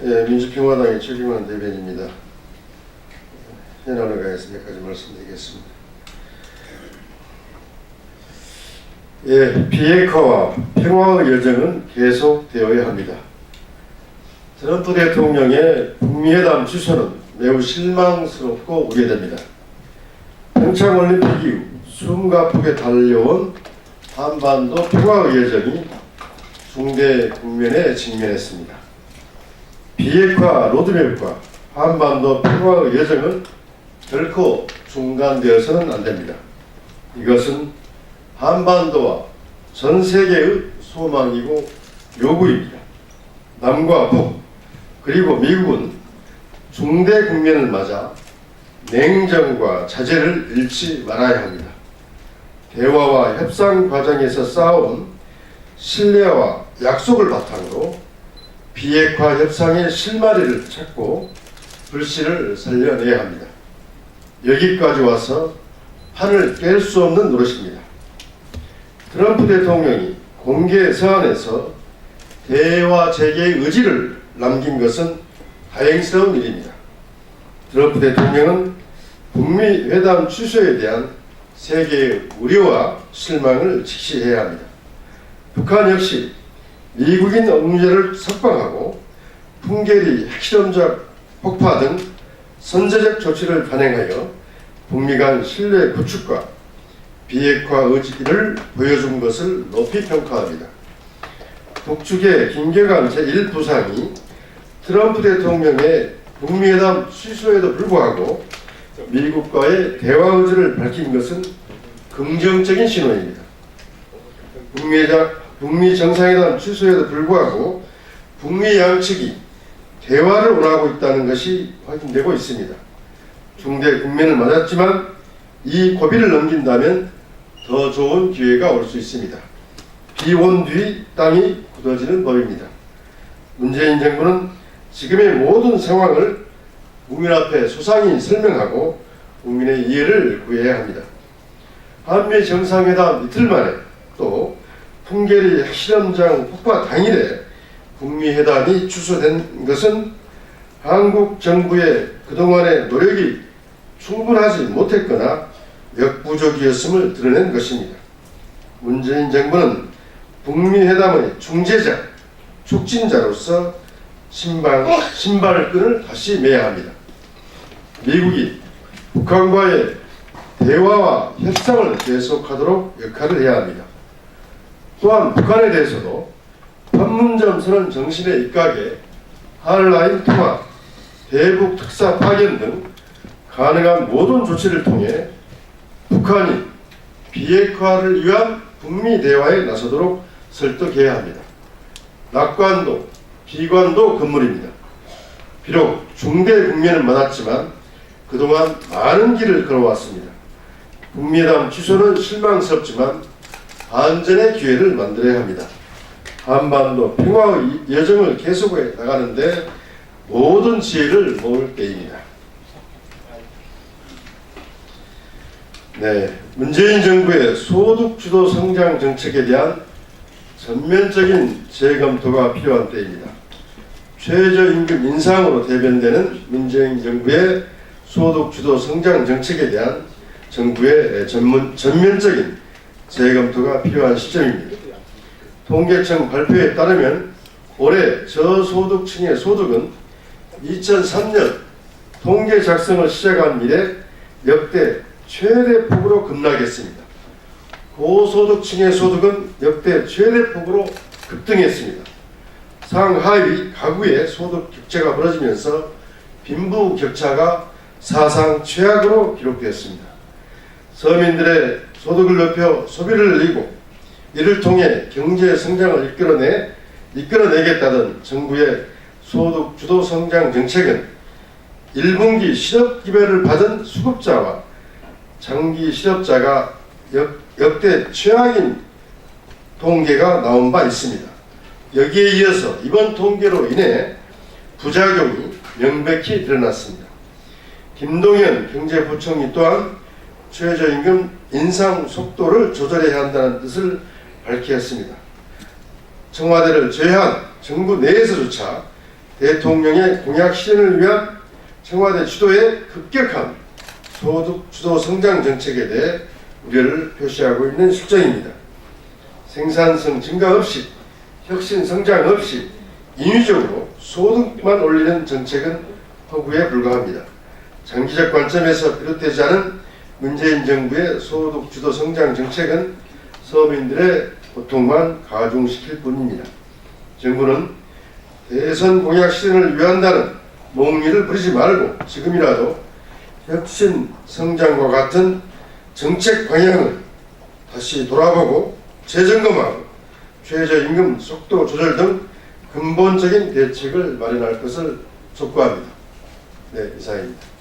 예, 민주평화당의 최경환 대변인입니다. 현안에 관해서 몇 가지 말씀드리겠습니다. 예, 비핵화와 평화의 여정은 계속되어야 합니다. 트럼프 대통령의 북미회담 취소는 매우 실망스럽고 우려됩니다. 평창올림픽 이후 숨가 폭에 달려온 한반도 평화의 여정이 중대 국면에 직면했습니다. 비핵화 로드맵과 한반도 평화의 여정은 결코 중단되어서는 안 됩니다. 이것은 한반도와 전 세계의 소망이고 요구입니다. 남과 북 그리고 미국은 중대 국면을 맞아 냉정과 자제를 잃지 말아야 합니다. 대화와 협상 과정에서 쌓아온 신뢰와 약속을 바탕으로 비핵화 협상의 실마리를 찾고 불씨를 살려내야 합니다. 여기까지 와서 판을 깰 수 없는 노릇입니다. 트럼프 대통령이 공개 서한에서 대화 재개의 의지를 남긴 것은 다행스러운 일입니다. 트럼프 대통령은 북미 회담 취소에 대한 세계의 우려와 실망을 직시해야 합니다. 북한 역시 미국인 억류를 석방하고 풍계리 핵실험적 폭파 등 선제적 조치를 단행하여 북미 간 신뢰 구축과 비핵화 의지를 보여준 것을 높이 평가합니다. 북측의 김계관 제1부상이 트럼프 대통령의 북미회담 취소에도 불구하고 미국과의 대화 의지를 밝힌 것은 긍정적인 신호입니다. 북미 정상회담 취소에도 불구하고 북미 양측이 대화를 원하고 있다는 것이 확인되고 있습니다. 중대 국면을 맞았지만 이 고비를 넘긴다면 더 좋은 기회가 올 수 있습니다. 비 온 뒤 땅이 굳어지는 법입니다. 문재인 정부는 지금의 모든 상황을 국민 앞에 소상히 설명하고 국민의 이해를 구해야 합니다. 한미 정상회담 이틀 만에 또 풍계리 핵실험장 폭파 당일에 북미 회담이 취소된 것은 한국 정부의 그동안의 노력이 충분하지 못했거나 역부족이었음을 드러낸 것입니다. 문재인 정부는 북미 회담의 중재자, 촉진자로서 신발끈을 다시 매야 합니다. 미국이 북한과의 대화와 협상을 계속하도록 역할을 해야 합니다. 또한 북한에 대해서도 판문점 선언 정신에 입각해 한라인 통합, 대북 특사 파견 등 가능한 모든 조치를 통해 북한이 비핵화를 위한 북미 대화에 나서도록 설득해야 합니다. 낙관도 비관도 건물입니다. 비록 중대 국면을 맞았지만 그동안 많은 길을 걸어왔습니다. 북미회담 취소는 실망스럽지만 반전의 기회를 만들어야 합니다. 한반도 평화의 여정을 계속해 나가는데 모든 지혜를 모을 때입니다. 네, 문재인 정부의 소득주도 성장 정책에 대한 전면적인 재검토가 필요한 때입니다. 최저임금 인상으로 대변되는 문재인 정부의 소득주도 성장 정책에 대한 정부의 전면적인 재검토가 필요한 시점입니다. 통계청 발표에 따르면 올해 저소득층의 소득은 2003년 통계 작성을 시작한 이래 역대 최대폭으로 급락했습니다. 고소득층의 소득은 역대 최대폭으로 급등했습니다. 상하위 가구의 소득 격차가 벌어지면서 빈부 격차가 사상 최악으로 기록되었습니다. 서민들의 소득을 높여 소비를 늘리고 이를 통해 경제 성장을 이끌어내겠다던 정부의 소득 주도 성장 정책은 1분기 실업 기회를 받은 수급자와 장기 실업자가 역대 최악인 통계가 나온 바 있습니다. 여기에 이어서 이번 통계로 인해 부작용이 명백히 드러났습니다. 김동연 경제부총리 또한 최저임금 인상 속도를 조절해야 한다는 뜻을 밝혔습니다. 청와대를 제외한 정부 내에서조차 대통령의 공약 실현을 위한 청와대 주도의 급격한 소득 주도 성장 정책에 대해 우려를 표시하고 있는 실정입니다. 생산성 증가 없이, 혁신 성장 없이 인위적으로 소득만 올리는 정책은 허구에 불과합니다. 장기적 관점에서 비롯되지 않은 문재인 정부의 소득 주도 성장 정책은 서민들의 고통만 가중시킬 뿐입니다. 정부는 대선 공약 실현을 위한다는 몽리를 부리지 말고 지금이라도 혁신 성장과 같은 정책 방향을 다시 돌아보고 재점검하고 최저임금 속도 조절 등 근본적인 대책을 마련할 것을 촉구합니다. 네, 이상입니다.